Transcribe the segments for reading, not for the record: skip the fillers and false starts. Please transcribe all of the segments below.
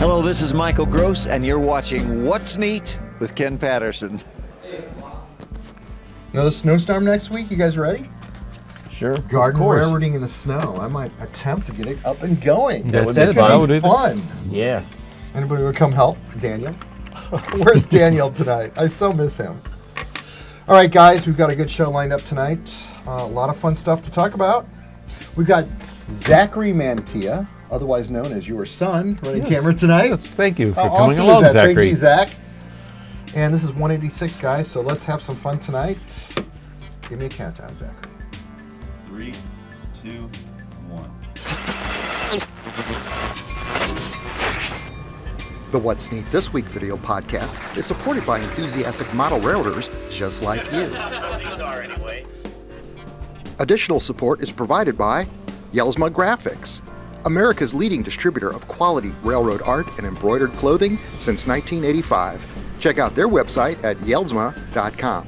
Hello, this is Michael Gross, and you're watching What's Neat with Ken Patterson. Another snowstorm next week. You guys ready? Sure. Garden railroading in the snow. I might attempt to get it up and going. That could be fun. Yeah. Anybody want to come help? Daniel? Where's Daniel tonight? I so miss him. All right, guys, we've got a good show lined up tonight. A lot of fun stuff to talk about. We've got Zachary Mantia, otherwise known as your son, running camera tonight. Yes, thank you for How coming awesome along, is that? Zachary. Thank you, Zach. And this is 186, guys, so let's have some fun tonight. Give me a countdown, Zachary. 3, 2, 1. The What's Neat This Week video podcast is supported by enthusiastic model railroaders just like you. These are anyway. Additional support is provided by Yelsma Graphics, America's leading distributor of quality railroad art and embroidered clothing since 1985. Check out their website at yelsma.com.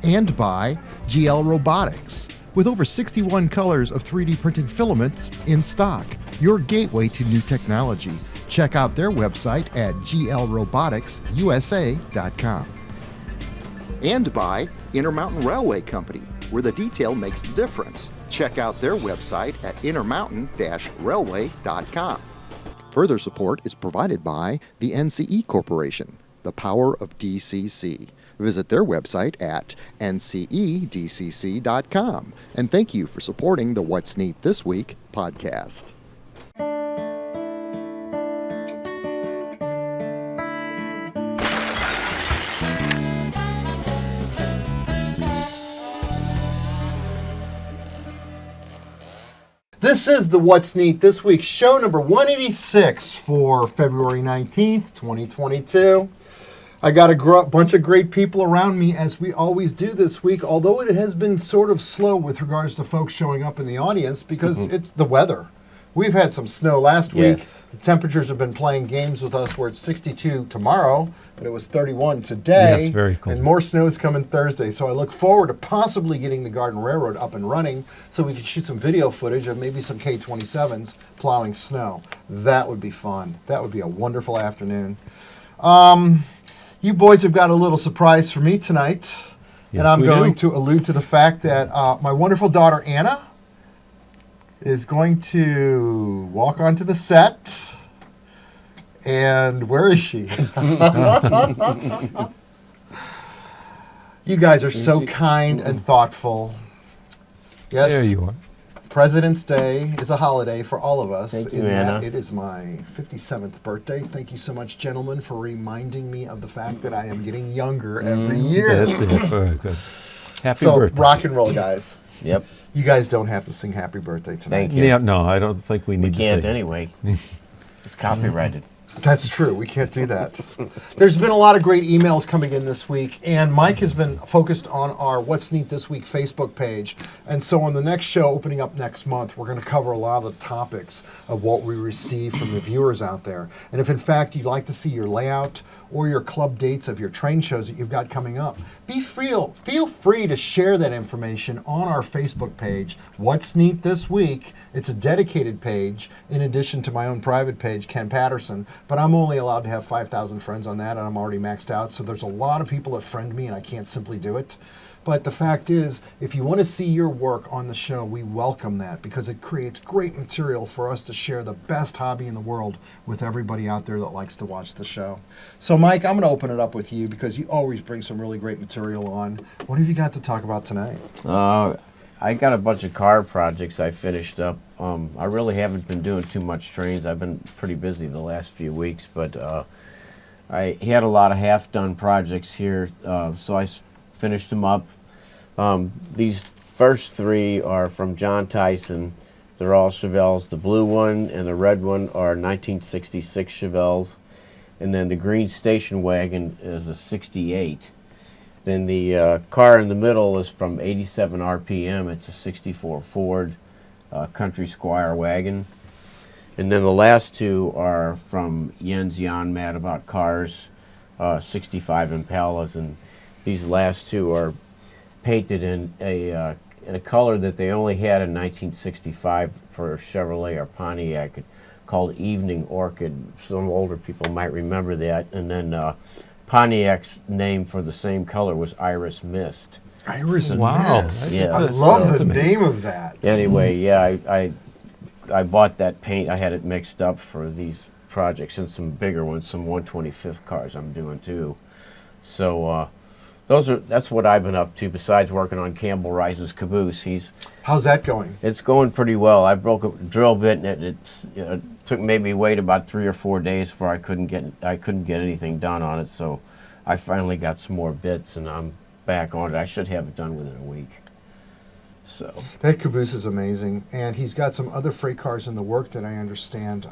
And by GL Robotics, with over 61 colors of 3D printing filaments in stock, your gateway to new technology. Check out their website at glroboticsusa.com. And by InterMountain Railway Company, where the detail makes the difference. Check out their website at intermountain-railway.com. Further support is provided by the NCE Corporation, the power of DCC. Visit their website at ncedcc.com. And thank you for supporting the What's Neat This Week podcast. This is the What's Neat This Week, show number 186 for February 19th, 2022. I got a bunch of great people around me, as we always do this week, although it has been sort of slow with regards to folks showing up in the audience because it's the weather. We've had some snow last week. The temperatures have been playing games with us where it's 62 tomorrow, but it was 31 today. Yes, very cool. And more snow is coming Thursday. So I look forward to possibly getting the Garden Railroad up and running so we can shoot some video footage of maybe some K-27s plowing snow. That would be fun. That would be a wonderful afternoon. You boys have got a little surprise for me tonight. Yes, and I'm we going do. to allude to the fact that my wonderful daughter, Anna, is going to walk onto the set. And where is she? You guys are so kind and thoughtful. Yes, There you are. President's Day is a holiday for all of us. Thank you, in that Anna. it is my 57th birthday. Thank you so much, gentlemen, for reminding me of the fact that I am getting younger every year. That's it. Very good. Happy So, birthday. rock and roll, guys. Yep. You guys don't have to sing happy birthday tonight. Thank you. Yeah, no, I don't think we need We to can't say. anyway. It's copyrighted. That's true. We can't do that. There's been a lot of great emails coming in this week, and Mike has been focused on our What's Neat This Week Facebook page. And so on the next show, opening up next month, we're going to cover a lot of the topics of what we receive from the viewers out there. And if, in fact, you'd like to see your layout or your club dates of your train shows that you've got coming up, feel free to share that information on our Facebook page, What's Neat This Week. It's a dedicated page, in addition to my own private page, Ken Patterson. But I'm only allowed to have 5,000 friends on that, and I'm already maxed out. So there's a lot of people that friend me, and I can't simply do it. But the fact is, if you want to see your work on the show, we welcome that because it creates great material for us to share the best hobby in the world with everybody out there that likes to watch the show. So, Mike, I'm going to open it up with you because you always bring some really great material on. What have you got to talk about tonight? I got a bunch of car projects I finished up. I really haven't been doing too much trains. I've been pretty busy the last few weeks, but I had a lot of half-done projects here, so I finished them up. These first three are from John Tyson. They're all Chevelles. The blue one and the red one are 1966 Chevelles, and then the green station wagon is a 68. Then the car in the middle is from 87 RPM. It's a 64 Ford Country Squire wagon. And then the last two are from Jens Jan Mad About Cars, 65 Impalas. And these last two are painted in a color that they only had in 1965 for Chevrolet or Pontiac, called Evening Orchid. Some older people might remember that. And then Pontiac's name for the same color was Iris Mist. Iris Wow. Mist. Yeah. I love So- the name of that. Anyway, yeah, I bought that paint. I had it mixed up for these projects and some bigger ones, some 125th cars I'm doing too. So that's what I've been up to besides working on Campbell Rice's caboose. How's that going? It's going pretty well. I broke a drill bit and it took maybe wait about 3 or 4 days before I couldn't get anything done on it. So I finally got some more bits and I'm back on it. I should have it done within a week. So That caboose is amazing, and he's got some other freight cars in the work that I understand.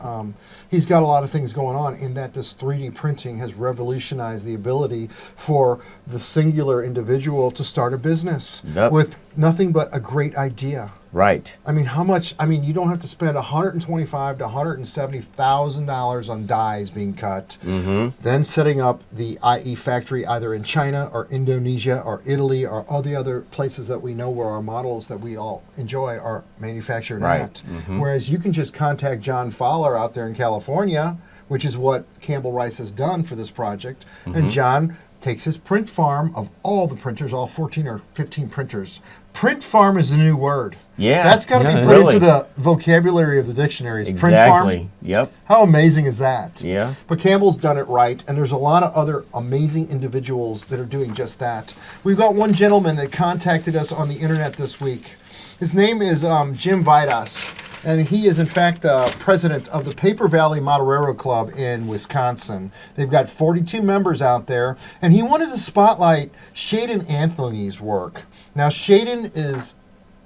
He's got a lot of things going on in that this 3D printing has revolutionized the ability for the singular individual to start a business Yep. with nothing but a great idea. right. I mean, how much? I mean, you don't have to spend $125,000 to $170,000 on dies being cut. Then setting up the IE factory either in China or Indonesia or Italy or all the other places that we know where our models that we all enjoy are manufactured Right. at. Whereas you can just contact John Fowler out there in California, which is what Campbell Rice has done for this project, and John takes his print farm of all the printers, all 14 or 15 printers. Print farm is a new word. Yeah. That's got to Yeah, be it put really- into the vocabulary of the dictionaries. Print farm. Exactly. Yep. How amazing is that? Yeah. But Campbell's done it right, and there's a lot of other amazing individuals that are doing just that. We've got one gentleman that contacted us on the internet this week. His name is Jim Vidas, and he is in fact the president of the Paper Valley Model Railroad Club in Wisconsin. They've got 42 members out there, and he wanted to spotlight Shaden Anthony's work. Now, Shaden is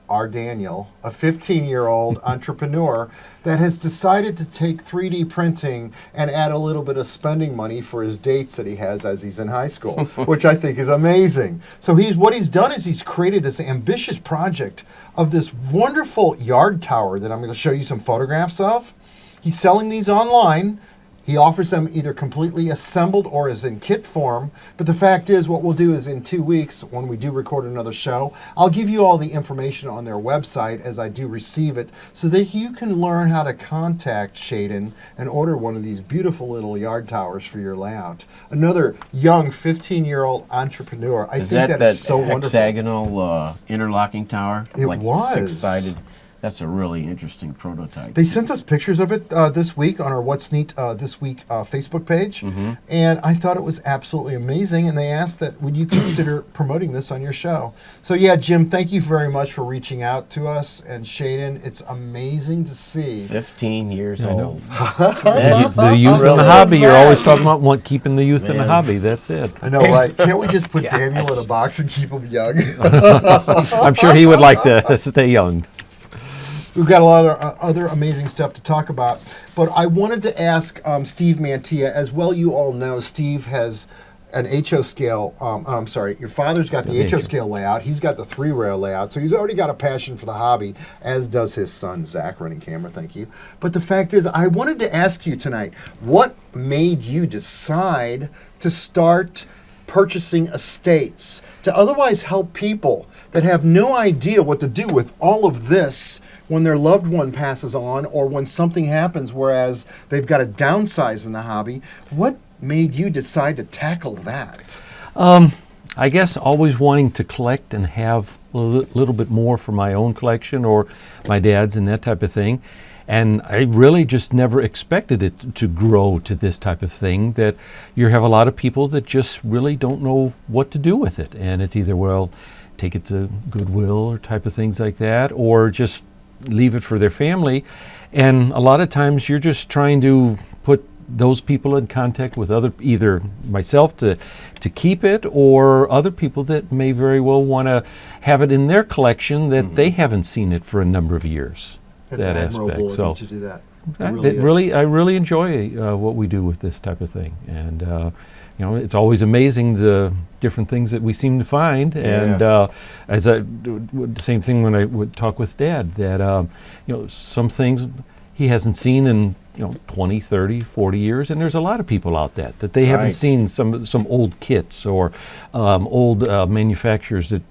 our Daniel, a 15-year-old entrepreneur that has decided to take 3D printing and add a little bit of spending money for his dates that he has as he's in high school, which I think is amazing. So what he's done is he's created this ambitious project of this wonderful yard tower that I'm going to show you some photographs of. He's selling these online. He offers them either completely assembled or as in kit form. But the fact is, what we'll do is in 2 weeks, when we do record another show, I'll give you all the information on their website as I do receive it so that you can learn how to contact Shaden and order one of these beautiful little yard towers for your layout. Another young 15-year-old entrepreneur. I Is think that is so wonderful. hexagonal interlocking tower? It like was. Six-sided. That's a really interesting prototype. They sent us pictures of it this week on our What's Neat This Week Facebook page, and I thought it was absolutely amazing, and they asked that would you consider promoting this on your show. So yeah, Jim, thank you very much for reaching out to us, and Shaden, it's amazing to see. 15 years I know. old. The youth in Really the hobby. You're always is. talking about keeping the youth in the Man. hobby. That's it. I know, right? Can't we just put Daniel in a box and keep him young? I'm sure he would like to stay young. We've got a lot of other amazing stuff to talk about, but I wanted to ask Steve Mantia, as well you all know, Steve has an HO scale, I'm sorry, your father's got the HO scale layout, he's got the 3-rail layout, so he's already got a passion for the hobby, as does his son, Zach, running camera, thank you. But the fact is, I wanted to ask you tonight, what made you decide to start purchasing estates to otherwise help people that have no idea what to do with all of this when their loved one passes on or when something happens, whereas they've got to downsize in the hobby? What made you decide to tackle that? I guess always wanting to collect and have a little bit more for my own collection or my dad's and that type of thing. And I really just never expected it to grow to this type of thing, that you have a lot of people that just really don't know what to do with it. And it's either, well, take it to Goodwill or type of things like that, or just leave it for their family. And a lot of times you're just trying to put those people in contact with either myself to keep it, or other people that may very well want to have it in their collection that they haven't seen it for a number of years. That's that admirable aspect. of So you to do that. I really enjoy what we do with this type of thing, and it's always amazing the different things that we seem to find. Yeah. And the same thing when I would talk with Dad, that some things he hasn't seen in 20, 30, 40 years, and there's a lot of people out there that they haven't Right. seen some old kits or old manufacturers that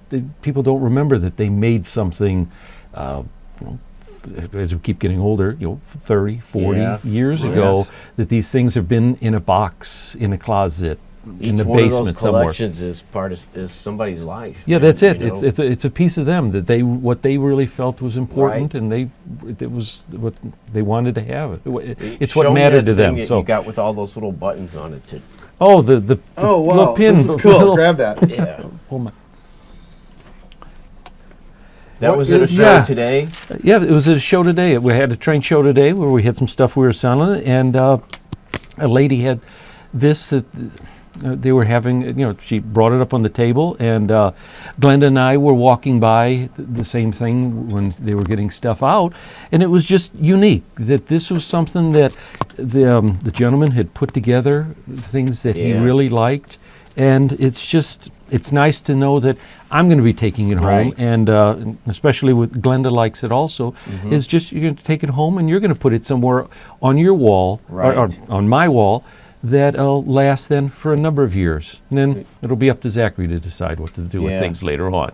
people don't remember that they made something as we keep getting older, 30, 40 Yeah. years Yes. ago, that these things have been in a box, in a closet, in Each the one of basement those somewhere. collections is somebody's life. Yeah, man, that's it. you know? It's a piece of them that what they really felt was important, Right. and it was what they wanted to have. It's Show what me mattered that to them. thing that So, you got with all those little buttons on it. To, the Oh, wow. little pin. This is cool. little- Grab that. yeah. oh my- That What was at a is show that? today. Yeah, it was at a show today. We had a train show today where we had some stuff we were selling, and a lady had this that they were having. She brought it up on the table, and Glenda and I were walking by the same thing when they were getting stuff out, and it was just unique that this was something that the gentleman had put together, things that he Yeah. really liked, and it's nice to know that I'm going to be taking it home, Right. and especially with Glenda likes it also, is just you're going to take it home and you're going to put it somewhere on your wall, or Right. on my wall, that'll last then for a number of years. And then it'll be up to Zachary to decide what to do with Yeah. things later on.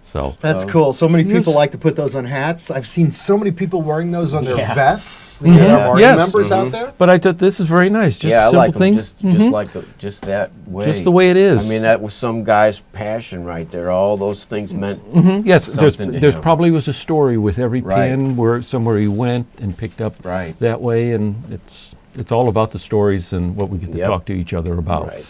So That's cool. So many people Yes. like to put those on hats. I've seen so many people wearing those on their Yeah. vests. The Yeah. Army Yes. members out there. but I thought this is very nice. Just yeah, I simple like them thing. just Mhm. like just that way. Just the way it is. I mean, that was some guy's passion right there. All those things meant. Yes, there's something to him. probably was a story with every Right. pin where somewhere he went and picked up Right. that way, and it's all about the stories and what we get to Yep. talk to each other about. Right.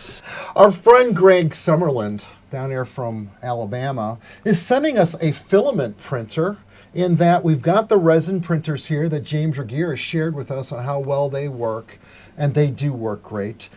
Our friend Greg Summerland, down there from Alabama, is sending us a filament printer. In that we've got the resin printers here that James Regier has shared with us on how well they work, and they do work great.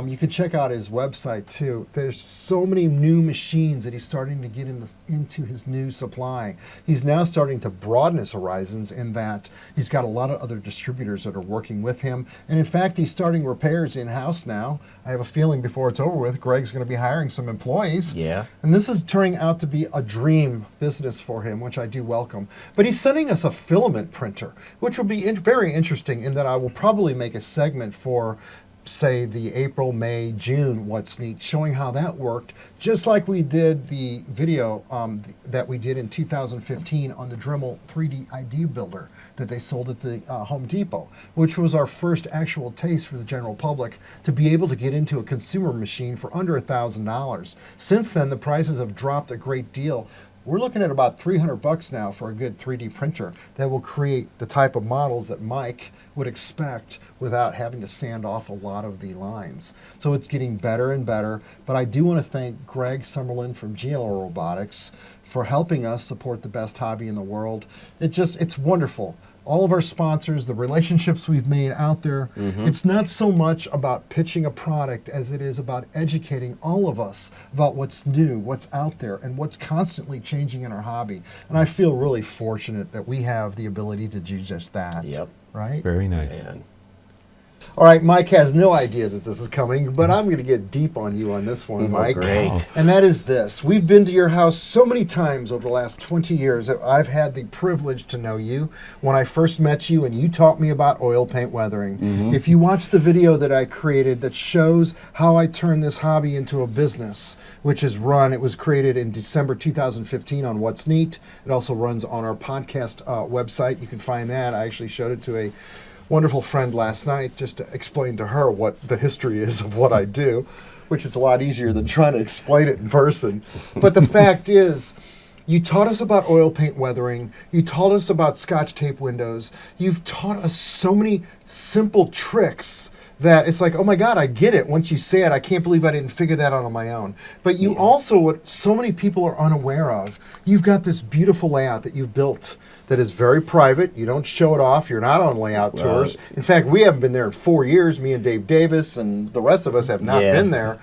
You can check out his website too. There's so many new machines that he's starting to get into his new supply. He's now starting to broaden his horizons in that he's got a lot of other distributors that are working with him. And in fact, he's starting repairs in-house now. I have a feeling before it's over with, Greg's going to be hiring some employees. Yeah. And this is turning out to be a dream business for him, which I do welcome. But he's sending us a filament printer, which will be very interesting in that I will probably make a segment for, say, the April, May, June What's Neat, showing how that worked, just like we did the video that we did in 2015 on the Dremel 3D ID Builder that they sold at the Home Depot, which was our first actual taste for the general public to be able to get into a consumer machine for under $1,000. Since then, the prices have dropped a great deal. We're looking at about $300 now for a good 3D printer that will create the type of models that Mike would expect without having to sand off a lot of the lines. So it's getting better and better, but I do want to thank Greg Summerlin from GLO Robotics for helping us support the best hobby in the world. It's wonderful. All of our sponsors, the relationships we've made out there, it's not so much about pitching a product as it is about educating all of us about what's new, what's out there, and what's constantly changing in our hobby. And I feel really fortunate that we have the ability to do just that. Yep. Right? Very nice. Man. All right, Mike has no idea that this is coming, but I'm going to get deep on you on this one, Mike. Great. And that is this. We've been to your house so many times over the last 20 years that I've had the privilege to know you. When I first met you and you taught me about oil paint weathering. If you watch the video that I created that shows how I turned this hobby into a business, which is it was created in December 2015 on What's Neat. It also runs on our podcast website. You can find that. I actually showed it to a wonderful friend last night just to explain to her what the history is of what I do, which is a lot easier than trying to explain it in person. But the fact is, you taught us about oil paint weathering. You taught us about Scotch tape windows. You've taught us so many simple tricks that it's like, oh my God, I get it. Once you say it, I can't believe I didn't figure that out on my own. But you also, what so many people are unaware of, you've got this beautiful layout that you've built that is very private. You don't show it off. You're not on layout tours. In fact, we haven't been there in 4 years. Me and Dave Davis and the rest of us have not been there.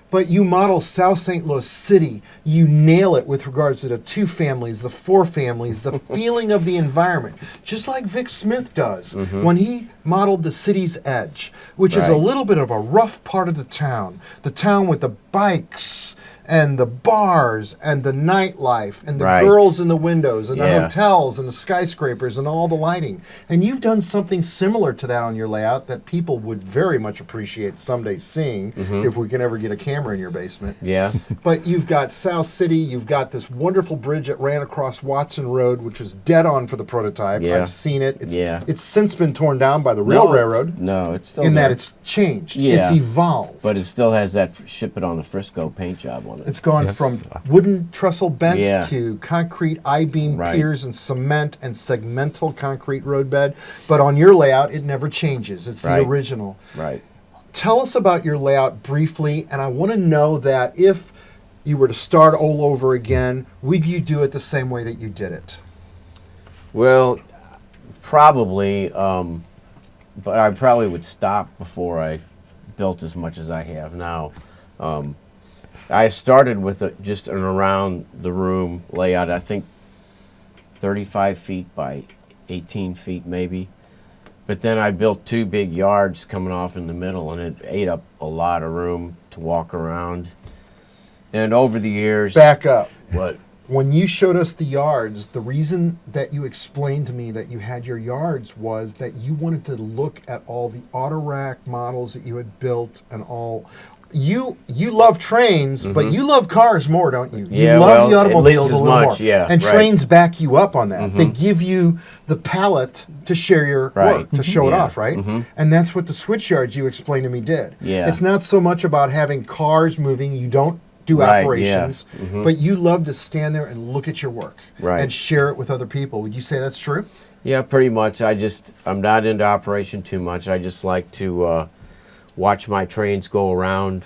But you model South St. Louis City. You nail it with regards to the 2 families, the 4 families, the feeling of the environment, just like Vic Smith does when he modeled the city's edge, which is a little bit of a rough part of the town with the bikes and the bars and the nightlife and the Right. girls in the windows and the Yeah. hotels and the skyscrapers and all the lighting. And you've done something similar to that on your layout that people would very much appreciate someday seeing if we can ever get a camera in your basement. Yeah. But you've got South City, you've got this wonderful bridge that ran across Watson Road, which was dead on for the prototype. Yeah. I've seen it. Yeah. It's since been torn down by the rail railroad. No, it's still In there. that it's changed. Yeah. It's evolved. But it still has that ship it on the Frisco paint job on it. It's gone from wooden trestle bents Yeah. to concrete I-beam Right. piers and cement and segmental concrete roadbed. But on your layout, it never changes. It's the Right. original. Right. Tell us about your layout briefly, and I want to know that if you were to start all over again, would you do it the same way that you did it? Well, probably, but I probably would stop before I built as much as I have now. I started with just an around the room layout, I think 35 feet by 18 feet maybe. But then I built 2 big yards coming off in the middle, and it ate up a lot of room to walk around. And over the years... Back up. What? When you showed us the yards, the reason that you explained to me that you had your yards was that you wanted to look at all the auto rack models that you had built and all. You love trains, but you love cars more, don't you? Yeah, you love well, the at automobiles least a as little much, more. yeah, And right. trains back you up on that. They give you the palette to share your Right. work, to show it Yeah. off, right? And that's what the switch yards you explained to me did. Yeah. It's not so much about having cars moving. You don't do Right, yeah. operations, but you love to stand there and look at your work Right. and share it with other people. Would you say that's true? Yeah, pretty much. I'm not into operation too much. I just like to watch my trains go around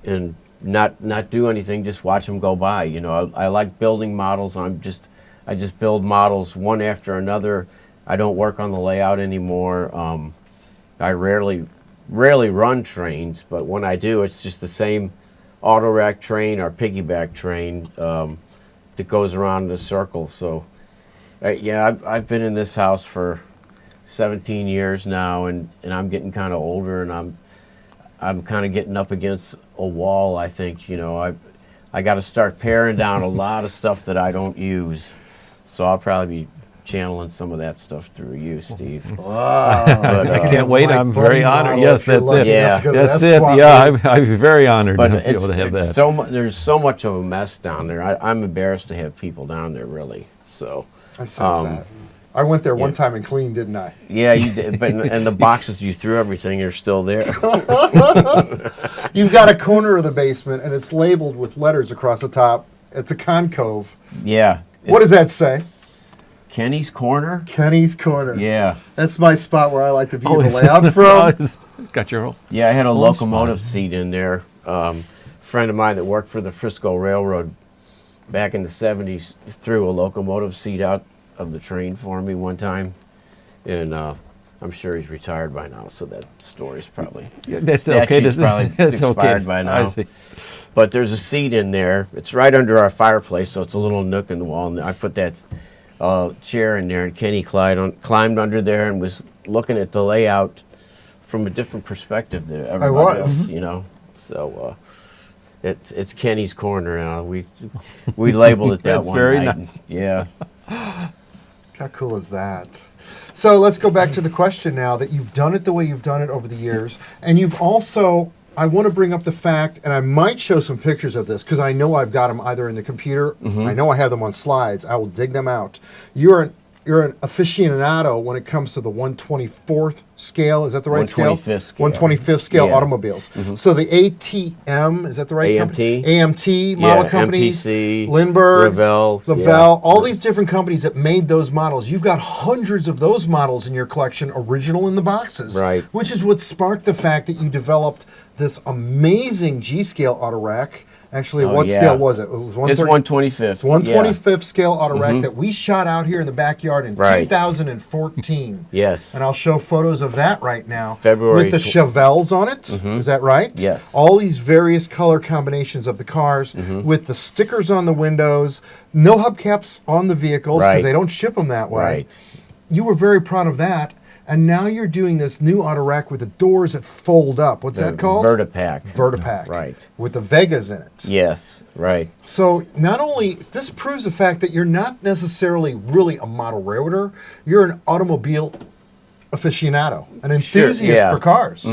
and not do anything, just watch them go by. You know, I like building models. I just build models one after another. I don't work on the layout anymore. I rarely run trains, but when I do, it's just the same auto rack train or piggyback train that goes around in a circle. So, yeah, I've been in this house for 17 years now, and I'm getting kind of older, and I'm kind of getting up against a wall. I think, you know, I got to start paring down a lot of stuff that I don't use. So I'll probably be channeling some of that stuff through you, Steve. Wow. But, I can't wait. Mike I'm very Budde honored. model, Yes, if you're that's lucky it. enough to go to That's that it. swap Yeah, meet. I'd be very honored But to be able to have it's that. there's so much of a mess down there. I'm embarrassed to have people down there, really. So, I sense that. I went there one yeah. time and cleaned, didn't I? yeah, you did. But and the boxes you threw everything are still there. You've got a corner of the basement, and it's labeled with letters across the top. It's a concave. Yeah. What does it's that say? Kenny's Corner? Kenny's Corner. Yeah. That's my spot where I like to view Oh, the layout from. Got your whole. Yeah, I had a Oh, locomotive spot. seat in there. Friend of mine that worked for the Frisco Railroad back in the 70s threw a locomotive seat out of the train for me one time. And I'm sure he's retired by now, so that story's probably That's okay. statute's probably That's expired okay. by I now. see. But there's a seat in there. It's right under our fireplace, so it's a little nook in the wall. And I put that chair in there, and Kenny climbed under there and was looking at the layout from a different perspective than everybody else, you know. So it's Kenny's Corner. We labeled it that That's one very night. nice. Yeah. How cool is that? So let's go back to the question now that you've done it the way you've done it over the years. And you've also, I want to bring up the fact, and I might show some pictures of this because I know I've got them either in the computer. I know I have them on slides. I will dig them out. You're an aficionado when it comes to the 1/24th scale. Is that the right scale? 1/25th scale. 1/25th scale Yeah. automobiles. So the ATM, is that the right company? AMT. AMT model Yeah, companies. MPC, Lindbergh. Revell. Lavelle, all these different companies that made those models. You've got hundreds of those models in your collection, original in the boxes. Right. Which is what sparked the fact that you developed this amazing G-scale auto rack. Actually, Oh, what yeah. scale was it? It was It's 1/25th. 1/25th scale auto rack that we shot out here in the backyard in Right. 2014. Yes. And I'll show photos of that right now. February With the Chevelles on it. Is that right? Yes. All these various color combinations of the cars with the stickers on the windows, no hubcaps on the vehicles because Right. they don't ship them that way. Right. You were very proud of that. And now you're doing this new auto rack with the doors that fold up. What's that called? Vertipack. Vertipack. Right. With the Vegas in it. Yes, right. So not only, this proves the fact that you're not necessarily really a model railroader, you're an automobile aficionado, an enthusiast for cars.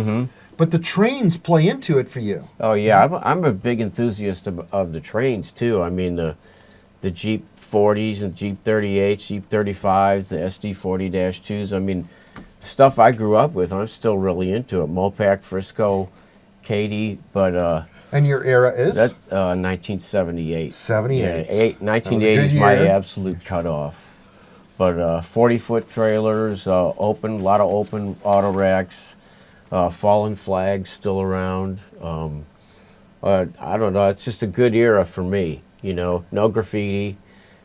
But the trains play into it for you. Oh yeah, I'm a big enthusiast of the trains too. I mean the Jeep 40s and Jeep 38s, Jeep 35s, the SD 40-2s. I mean, stuff I grew up with. I'm still really into it. Mopac, Frisco, Katy, but And your era is? that's 1978. 78. Yeah, 1980 is my absolute cutoff. But 40-foot trailers, a lot of open auto racks. Fallen flags still around. I don't know. It's just a good era for me. You know, no graffiti.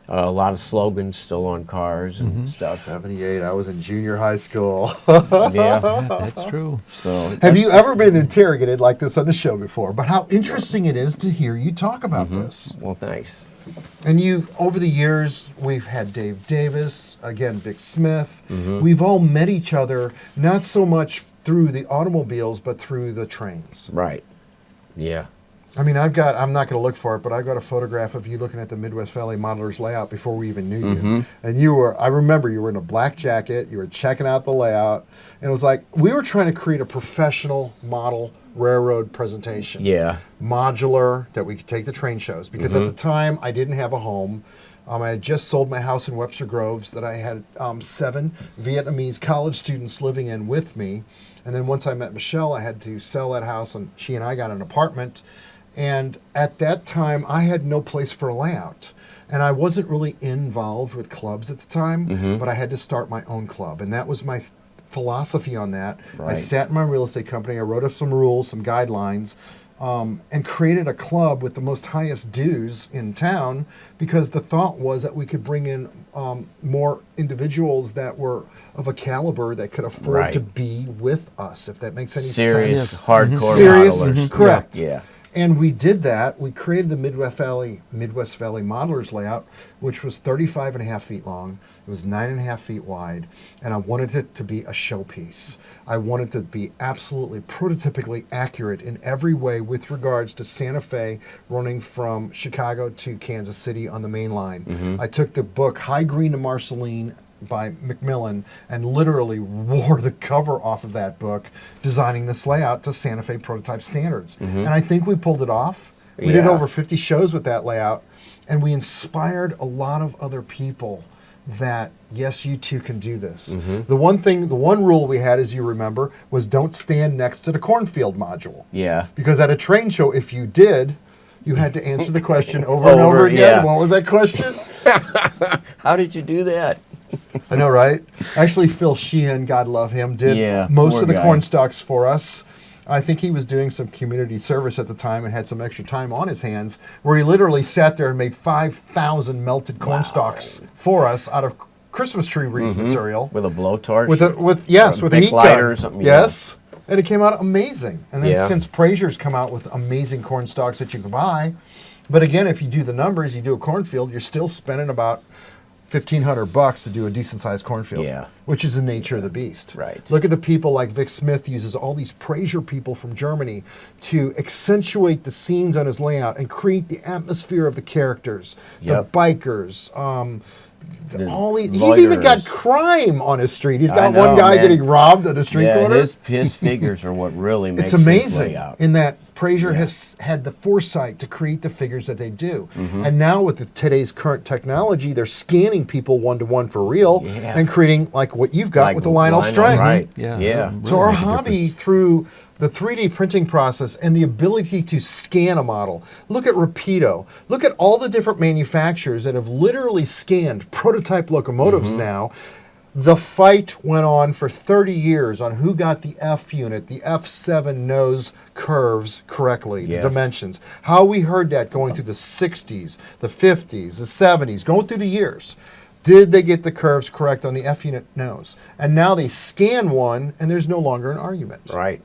A lot of slogans still on cars and stuff. 78. I was in junior high school. Yeah. That's true. So Have you ever been interrogated like this on the show before? But how interesting it is to hear you talk about this. well, thanks. And you, over the years, we've had Dave Davis, again, Vic Smith. We've all met each other, not so much through the automobiles, but through the trains. Right. Yeah. I mean, I'm not going to look for it, but I've got a photograph of you looking at the Midwest Valley Modelers layout before we even knew you. And I remember you were in a black jacket, you were checking out the layout, and it was like, we were trying to create a professional model railroad presentation. Yeah. Modular, that we could take the train shows. Because at the time, I didn't have a home. I had just sold my house in Webster Groves that I had 7 Vietnamese college students living in with me. And then once I met Michelle, I had to sell that house, and she and I got an apartment. And at that time, I had no place for a layout. And I wasn't really involved with clubs at the time, but I had to start my own club. And that was my philosophy on that. Right. I sat in my real estate company, I wrote up some rules, some guidelines, and created a club with the most highest dues in town, because the thought was that we could bring in more individuals that were of a caliber that could afford to be with us, if that makes any Serious, sense. hardcore Serious, modelers. correct. Yeah. And we did that. We created the Midwest Valley Modelers layout, which was 35.5 feet long. It was 9.5 feet wide, and I wanted it to be a showpiece. I wanted it to be absolutely prototypically accurate in every way with regards to Santa Fe running from Chicago to Kansas City on the main line. I took the book High Green to Marceline by Macmillan and literally wore the cover off of that book, designing this layout to Santa Fe prototype standards. And I think we pulled it off. We did over 50 shows with that layout, and we inspired a lot of other people that, yes, you too can do this. The one rule we had, as you remember, was don't stand next to the cornfield module. Yeah. Because at a train show, if you did, you had to answer the question over and over again. Yeah. What was that question? How did you do that? I know, right? Actually, Phil Sheehan, God love him, did most poor of the guy. corn stalks for us. I think he was doing some community service at the time and had some extra time on his hands, where he literally sat there and made 5,000 melted corn stalks for us out of Christmas tree wreath material. With a blowtorch? With a big heat lighter gun. or something, Yes. And it came out amazing. And then Yeah. since Prazier's come out with amazing corn stalks that you can buy, but again, if you do the numbers, you do a cornfield, you're still spending about $1,500 to do a decent sized cornfield. Yeah. Which is the nature of the beast. Right. Look at the people like Vic Smith uses all these Prazier people from Germany to accentuate the scenes on his layout and create the atmosphere of the characters, Yep. the bikers, The he's even got loiterers. crime on his street. He's I got one know, guy man. getting robbed at a street Yeah, corner. his figures are what really makes It's this amazing layout. in that Prazier has had the foresight to create the figures that they do. And now with today's current technology, they're scanning people one-to-one for real and creating like what you've got Like with the Lionel String. Right. Yeah. Yeah. really So our make a hobby difference. through the 3D printing process and the ability to scan a model. Look at Rapido. Look at all the different manufacturers that have literally scanned prototype locomotives now. The fight went on for 30 years on who got the F unit, the F7 nose curves correctly, the Yes. dimensions. How we heard that going through the 60s, the 50s, the 70s, going through the years. Did they get the curves correct on the F unit nose? And now they scan one, and there's no longer an argument. Right.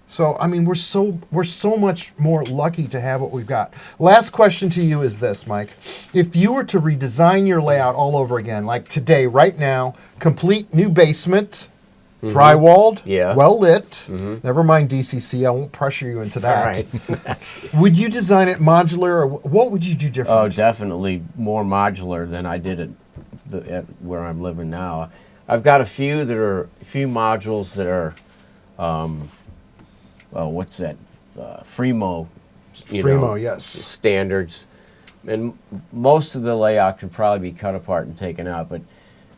So I mean, we're so much more lucky to have what we've got. Last question to you is this, Mike: if you were to redesign your layout all over again, like today, right now, complete new basement, drywalled, Yeah. well lit. Never mind DCC, I won't pressure you into that. All right. Would you design it modular, or what would you do different? Oh, definitely more modular than I did at where I'm living now. I've got a few modules that are, what's that? Fremo. Fremo, yes. Standards, and most of the layout can probably be cut apart and taken out. But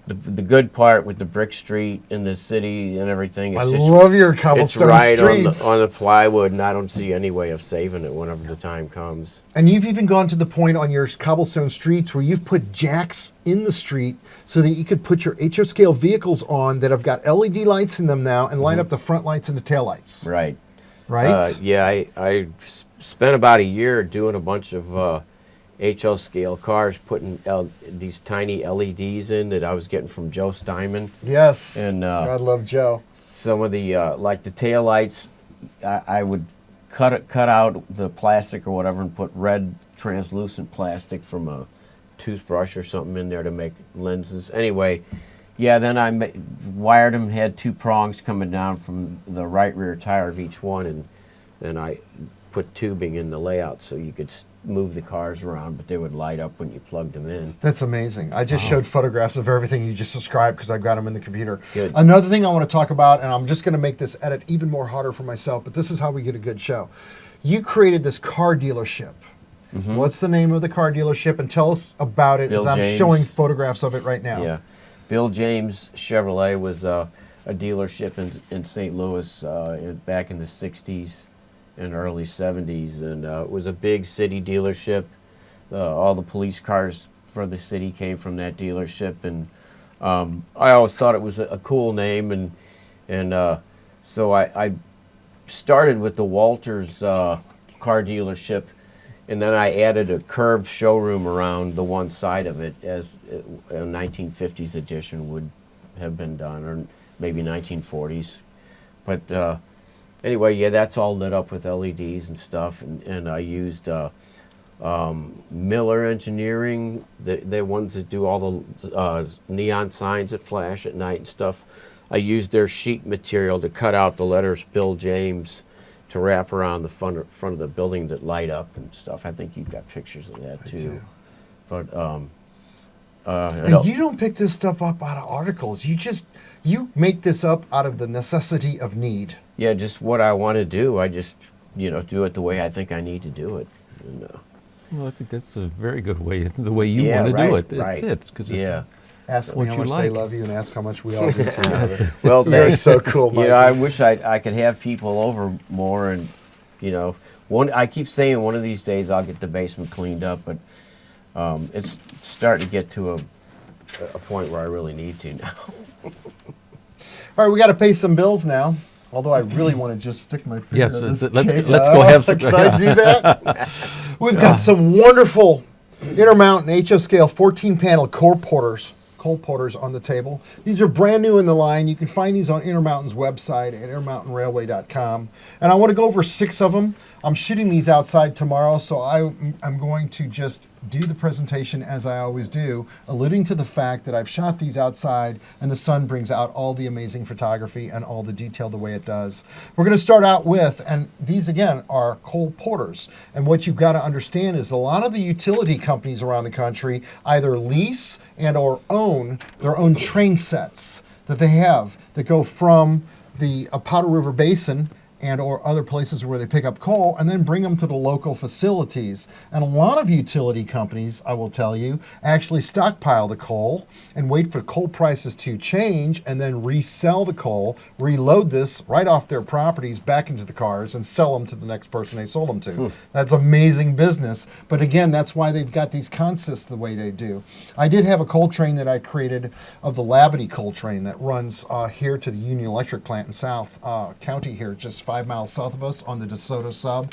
the good part with the brick street in the city and everything, I love your it's cobblestone right streets. on the plywood, and I don't see any way of saving it whenever the time comes. And you've even gone to the point on your cobblestone streets where you've put jacks in the street so that you could put your HO scale vehicles on that have got LED lights in them now and light up the front lights and the tail lights. Right. Right? Yeah, I spent about a year doing a bunch of HO scale cars, putting these tiny LEDs in that I was getting from Joe Steinman. Yes. And God love Joe. some of the like the tail lights, I would cut out the plastic or whatever and put red translucent plastic from a toothbrush or something in there to make lenses. Anyway, yeah, then I wired them, had 2 prongs coming down from the right rear tire of each one, and then I put tubing in the layout so you could move the cars around, but they would light up when you plugged them in. That's amazing. I just showed photographs of everything you just described because I've got them in the computer. Good. Another thing I want to talk about, and I'm just going to make this edit even more harder for myself, but this is how we get a good show. You created this car dealership. What's the name of the car dealership? And tell us about it, Bill as I'm James. showing photographs of it right now. Yeah, Bill James Chevrolet was a dealership in St. Louis back in the 60s and early 70s, and it was a big city dealership. All the police cars for the city came from that dealership, and I always thought it was a cool name, and so I started with the Walters car dealership, and then I added a curved showroom around the one side of it, as a 1950s edition would have been done, or maybe 1940s. But anyway, yeah, that's all lit up with LEDs and stuff, and I used Miller Engineering, the ones that do all the neon signs that flash at night and stuff. I used their sheet material to cut out the letters Bill James to wrap around the front of the building that light up and stuff. I think you've got pictures of that too. do. But And you don't pick this stuff up out of articles. You make this up out of the necessity of need. yeah, just what I want to do. I just do it the way I think I need to do it. And, Well, I think that's a very good way, the way you Yeah, want to do right, it. That's right. it. 'Cause yeah. Ask What me how you much they like. love you and ask how much we all do too. Well, You're thanks. so cool, Mike. I wish I could have people over more, and I keep saying one of these days I'll get the basement cleaned up, but it's starting to get to a point where I really need to now. All right, we got to pay some bills now. Although I really want to just stick my finger Yes, in this let's cake. go have some. Can I do that? We've got some wonderful InterMountain HO scale 14-panel coal porters on the table. These are brand new in the line. You can find these on InterMountain's website at intermountainrailway.com. And I want to go over 6 of them. I'm shooting these outside tomorrow, so I'm going to just do the presentation as I always do, alluding to the fact that I've shot these outside and the sun brings out all the amazing photography and all the detail the way it does. We're going to start out with, and these again are coal porters. And what you've got to understand is a lot of the utility companies around the country either lease and or own their own train sets that they have that go from the Powder River Basin and or other places where they pick up coal and then bring them to the local facilities. And a lot of utility companies, I will tell you, actually stockpile the coal and wait for coal prices to change and then resell the coal, reload this right off their properties back into the cars and sell them to the next person they sold them to. That's amazing business. But again, that's why they've got these consists the way they do. I did have a coal train that I created of the Labity coal train that runs here to the Union Electric plant in South County here, just 5 miles south of us on the DeSoto sub.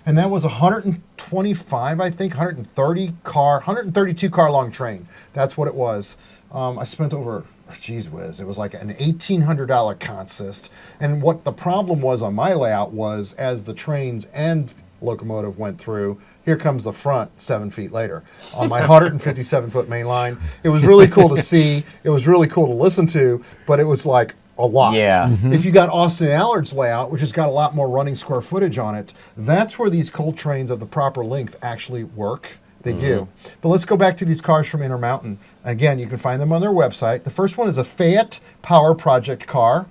And that was 125, I think, 132 car long train. That's what it was. I spent over, geez whiz, it was like an $1,800 consist. And what the problem was on my layout was as the trains and locomotive went through, here comes the front 7 feet later on my 157-foot main line. It was really cool to see. It was really cool to listen to, but it was like, a lot. Yeah. If you got Austin Allard's layout, which has got a lot more running square footage on it, that's where these coal trains of the proper length actually work. They do. But let's go back to these cars from Intermountain. Again, you can find them on their website. The first one is a Fayette Power Project car.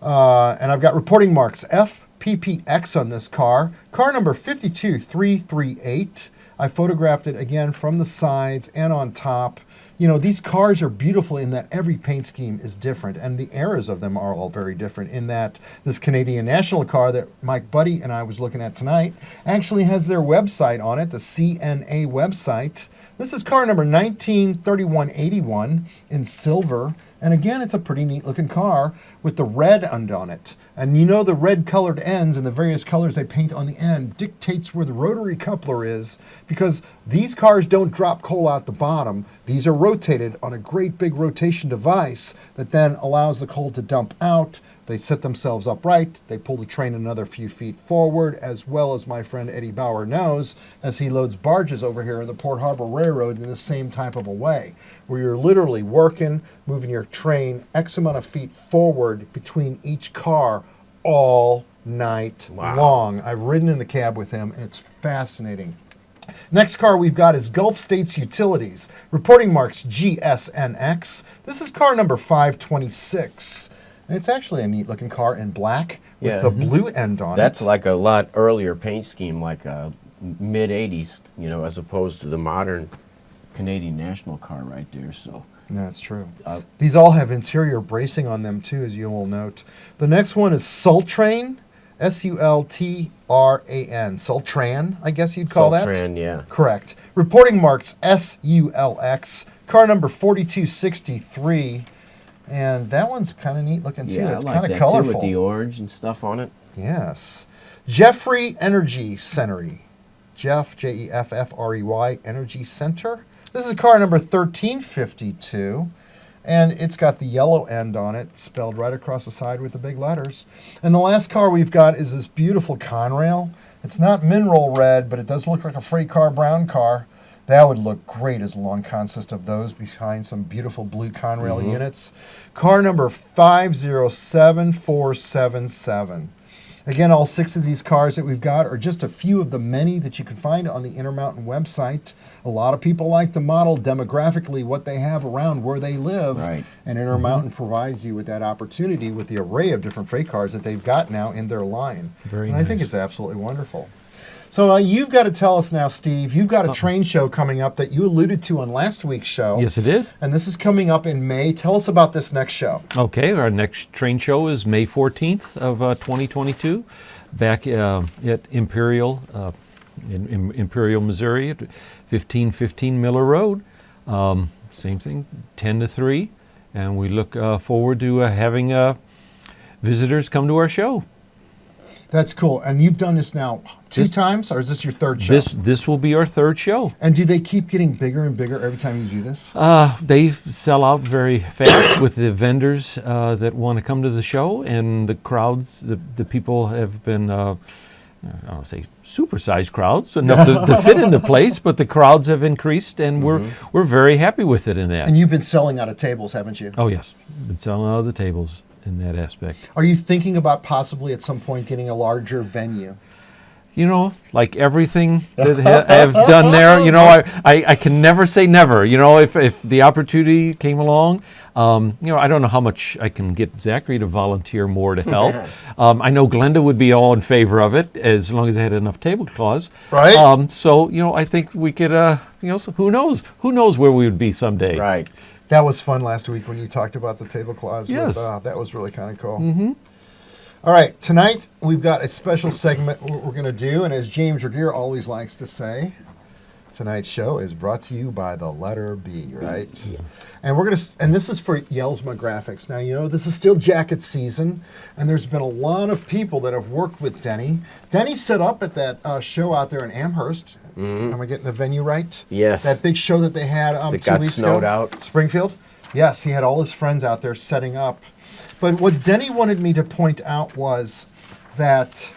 And I've got reporting marks FPPX on this car. Car number 52338. I photographed it again from the sides and on top. You know, these cars are beautiful in that every paint scheme is different, and the eras of them are all very different in that this Canadian National car that Mike Budde and I was looking at tonight actually has their website on it, the CNA website. This is car number 193181 in silver. And again, it's a pretty neat looking car with the red end on it. And you know the red colored ends and the various colors they paint on the end dictates where the rotary coupler is, because these cars don't drop coal out the bottom. These are rotated on a great big rotation device that then allows the coal to dump out. They set themselves upright. They pull the train another few feet forward, as well as my friend Eddie Bauer knows, as he loads barges over here in the Port Harbor Railroad in the same type of a way, where you're literally working, moving your train X amount of feet forward between each car all night long. I've ridden in the cab with him, and it's fascinating. Next car we've got is Gulf States Utilities. Reporting marks GSNX. This is car number 526. And it's actually a neat looking car in black with the blue end on it. That's like a lot earlier paint scheme, like a mid 80s, you know, as opposed to the modern Canadian National car right there. So that's true. These all have interior bracing on them too, as you will note. The next one is Sultran, Sultran. Sultran, I guess you'd call that. Sultran, yeah. Correct. Reporting marks SULX. Car number 4263. And that one's kind of neat looking too. Yeah, It's I like kind of that colorful. too, with the orange and stuff on it. Yes. Jeffrey Energy Center. Jeff, Jeffrey Energy Center. This is car number 1352. And it's got the yellow end on it, spelled right across the side with the big letters. And the last car we've got is this beautiful Conrail. It's not mineral red, but it does look like a freight car brown car. That would look great as a long consist of those behind some beautiful blue Conrail units. Car number 507477. Again, all 6 of these cars that we've got are just a few of the many that you can find on the Intermountain website. A lot of people like to model demographically what they have around where they live. Right. And Intermountain provides you with that opportunity with the array of different freight cars that they've got now in their line. Very I think nice. it's absolutely wonderful. So you've got to tell us now, Steve, you've got a train show coming up that you alluded to on last week's show. Yes, it did. And this is coming up in May. Tell us about this next show. Okay, our next train show is May 14th of 2022, back at Imperial, in Imperial, Missouri, at 1515 Miller Road. Same thing, 10 to 3. And we look forward to having visitors come to our show. That's cool. And you've done this now 2 times, or is this your 3rd show? This will be our 3rd show. And do they keep getting bigger and bigger every time you do this? They sell out very fast with the vendors that want to come to the show, and the crowds, the people have been, I don't want to say supersized crowds, enough to fit in the place, but the crowds have increased, and we're very happy with it in that. And you've been selling out of tables, haven't you? Oh, yes. Been selling out of the tables in that aspect. Are you thinking about possibly at some point getting a larger venue? You know, like everything that I've done there, you know, I can never say never. You know, if the opportunity came along, you know, I don't know how much I can get Zachary to volunteer more to help. I know Glenda would be all in favor of it as long as I had enough tablecloths. Right. So, you know, I think we could, you know, so who knows where we would be someday. Right. That was fun last week when you talked about the tablecloths. Yes. That was really kind of cool. Mm-hmm. All right, tonight we've got a special segment we're going to do, and as James Regier always likes to say, tonight's show is brought to you by the letter B, right? Yeah. And we're going to, and this is for Yelsma Graphics. Now, you know, this is still jacket season, and there's been a lot of people that have worked with Denny. Denny set up at that show out there in Amherst. Am I getting the venue right? Yes. That big show that they had That 2 got weeks snowed ago. out. Springfield? Yes, he had all his friends out there setting up. But what Denny wanted me to point out was that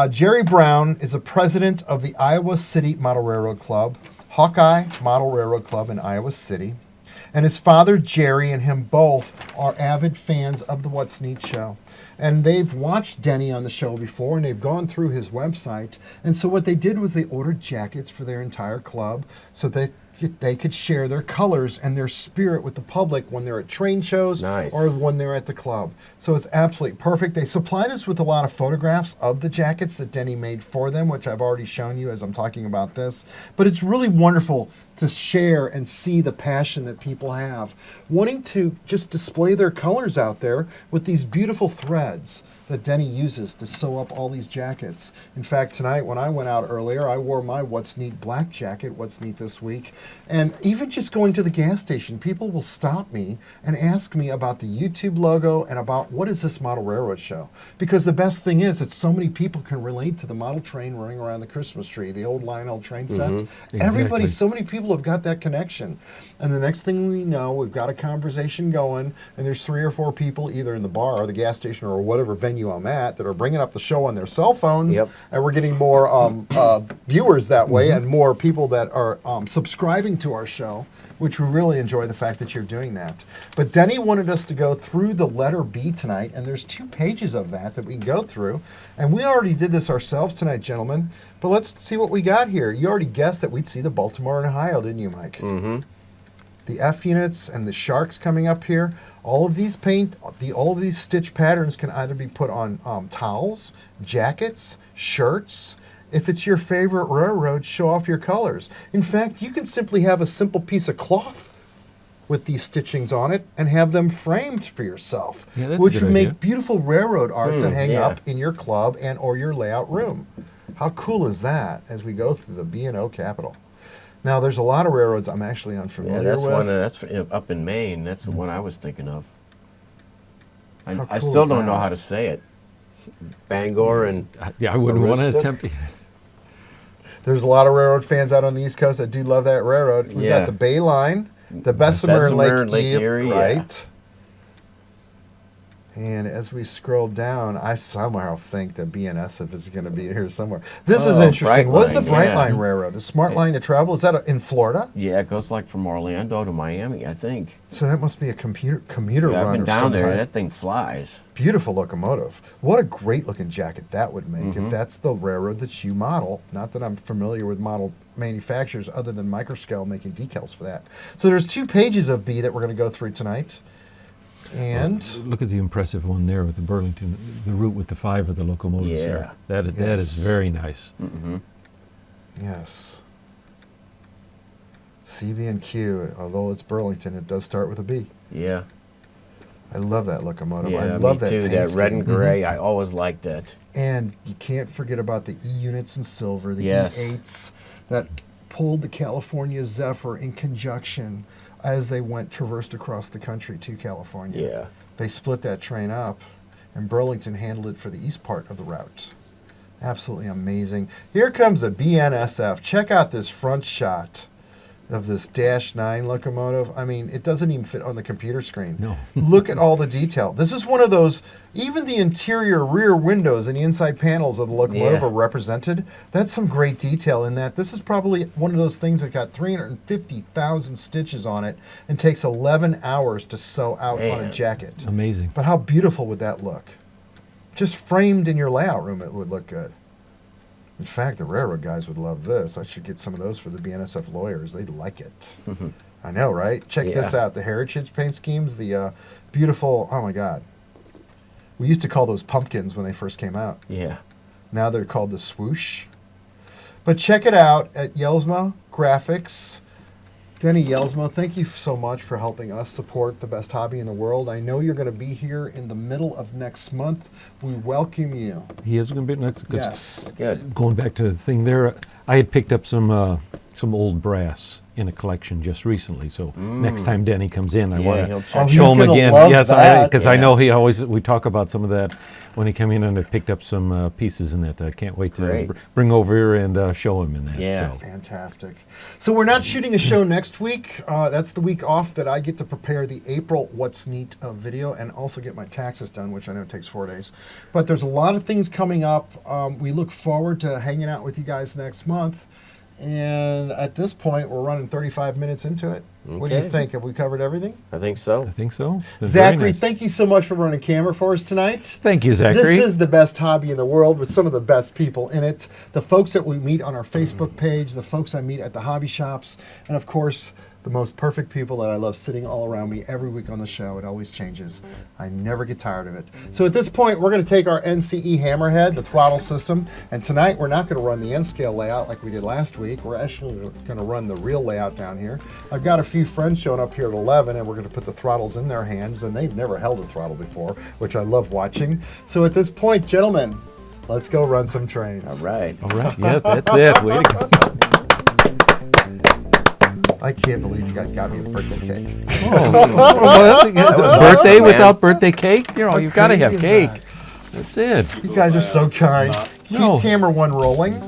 Jerry Brown is a president of the Iowa City Model Railroad Club, Hawkeye Model Railroad Club in Iowa City. And his father, Jerry, and him both are avid fans of the What's Neat show. And they've watched Denny on the show before, and they've gone through his website. And so what they did was they ordered jackets for their entire club so that they could share their colors and their spirit with the public when they're at train shows Nice. or when they're at the club. So it's absolutely perfect. They supplied us with a lot of photographs of the jackets that Denny made for them, which I've already shown you as I'm talking about this. But it's really wonderful to share and see the passion that people have, wanting to just display their colors out there with these beautiful threads that Denny uses to sew up all these jackets. In fact, tonight when I went out earlier, I wore my What's Neat black jacket, What's Neat this week. And even just going to the gas station, people will stop me and ask me about the YouTube logo and about what is this model railroad show. Because the best thing is that so many people can relate to the model train running around the Christmas tree, the old Lionel train set. Everybody, Exactly. so many people have got that connection. And the next thing we know, we've got a conversation going, and there's 3 or 4 people either in the bar or the gas station or whatever venue I'm at that are bringing up the show on their cell phones. Yep. And we're getting more viewers that way and more people that are subscribing to our show, which we really enjoy the fact that you're doing that. But Denny wanted us to go through the letter B tonight, and there's 2 pages of that we can go through. And we already did this ourselves tonight, gentlemen. But let's see what we got here. You already guessed that we'd see the Baltimore and Ohio, didn't you, Mike? Mm-hmm. The F units and the sharks coming up here. All of these all of these stitch patterns can either be put on towels, jackets, shirts. If it's your favorite railroad, show off your colors. In fact, you can simply have a simple piece of cloth with these stitchings on it and have them framed for yourself, Yeah, that's a which good would make idea. beautiful railroad art to hang yeah. up in your club and or your layout room. How cool is that as we go through the B&O capital? Now, there's a lot of railroads I'm actually Yeah, unfamiliar that's with. one. That's up in Maine. That's the one I was thinking of. How I cool still is don't know that? how to say it. Bangor and Yeah, I wouldn't want to Aroostook? attempt it. There's a lot of railroad fans out on the East Coast that do love that railroad. We've Yeah. got the Bay Line, the Bessemer and Bessemer, Lake Lake Erie, Erie, yeah. right? And as we scroll down, I somehow think that BNSF is going to be here somewhere. This is Oh, interesting. What is the Brightline, Brightline yeah. Railroad? A smart line to travel? Is that in Florida? yeah, it goes like from Orlando to Miami, I think. So that must be a commuter Yeah, run I've been of down some there. type. That thing flies. Beautiful locomotive. What a great looking jacket that would make if that's the railroad that you model. Not that I'm familiar with model manufacturers other than Microscale making decals for that. So there's 2 pages of B that we're going to go through tonight. And Look at the impressive one there with the Burlington, the route with the 5 of the locomotives there. That is Yes. very nice. yes, CB&Q, although it's Burlington, it does start with a B. Yeah. I love that locomotive. Yeah, I love me that too. paint That red scheme. and gray. I always liked that. And you can't forget about the E units in silver, the Yes. E8s that pulled the California Zephyr in conjunction as they traversed across the country to California. Yeah. They split that train up, and Burlington handled it for the east part of the route. Absolutely amazing. Here comes the BNSF. Check out this front shot of this Dash 9 locomotive. I mean, it doesn't even fit on the computer screen. No. Look at all the detail. This is one of those, even the interior rear windows and the inside panels of the locomotive Yeah. are represented. That's some great detail in that. This is probably one of those things that got 350,000 stitches on it and takes 11 hours to sew out on a Man. jacket. Amazing. But how beautiful would that look? Just framed in your layout room, it would look good. In fact, the railroad guys would love this. I should get some of those for the BNSF lawyers. They'd like it. I know, right? Check this Yeah. out. The heritage paint schemes, the beautiful, oh my God. We used to call those pumpkins when they first came out. Yeah. Now they're called the swoosh. But check it out at Yelsma Graphics. Denny Yelsma, thank you so much for helping us support the best hobby in the world. I know you're going to be here in the middle of next month. We welcome you. He is going to be next. 'Cause Yes. Good. Going back to the thing there, I had picked up some old brass in a collection just recently. So next time Denny comes in, I Yeah, want he'll to check show he's him gonna again. love Yes, that. because I Yeah. know we talk about some of that when he came in, and I picked up some pieces in that. I can't wait to Great. bring over here and show him in that. Yeah. So. Fantastic. So we're not shooting a show next week. That's the week off that I get to prepare the April What's Neat video and also get my taxes done, which I know takes 4 days. But there's a lot of things coming up. We look forward to hanging out with you guys next month. And at this point, we're running 35 minutes into it. What do you Okay. think? Have we covered everything? I think so. I think so. It's very Zachary, nice. thank you so much for running camera for us tonight. Thank you, Zachary. This is the best hobby in the world with some of the best people in it. The folks that we meet on our Facebook page, the folks I meet at the hobby shops, and of course, the most perfect people that I love sitting all around me every week on the show. It always changes. I never get tired of it. So at this point, we're going to take our NCE Hammerhead, the throttle system, and tonight we're not going to run the N-scale layout like we did last week. We're actually going to run the real layout down here. I've got a few friends showing up here at 11, and we're going to put the throttles in their hands, and they've never held a throttle before, which I love watching. So at this point, gentlemen, let's go run some trains. All right. All right. Yes, that's it. Way to go. I can't believe you guys got me a birthday cake. Birthday awesome, without birthday cake? You know, you've got to crazy have is cake. that? That's it. You guys are so kind. Keep No. camera one rolling.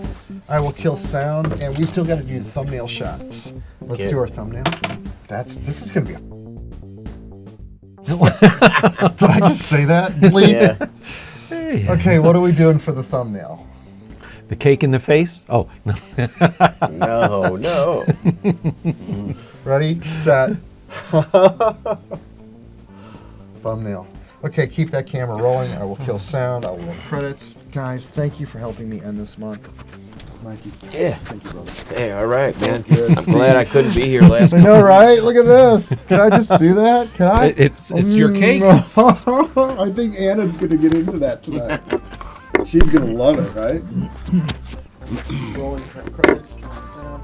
I will kill sound, and we still got to do the thumbnail shot. Let's Okay. do our thumbnail. This is gonna be a. Did I just say that? Bleep. Yeah. Hey. Okay, what are we doing for the thumbnail? The cake in the face? Oh, no. No, no. Ready, set. Thumbnail. Okay, keep that camera rolling. I will kill sound. I will roll credits. Guys, thank you for helping me end this month. Mikey. Yeah. Thank you, brother. Hey, all right, man. good, I'm glad I couldn't be here last I know, right? Look at this. Can I just do that? Can I? It's your cake. I think Anna's going to get into that tonight. She's going to love it, right? Rolling credits, killing sound.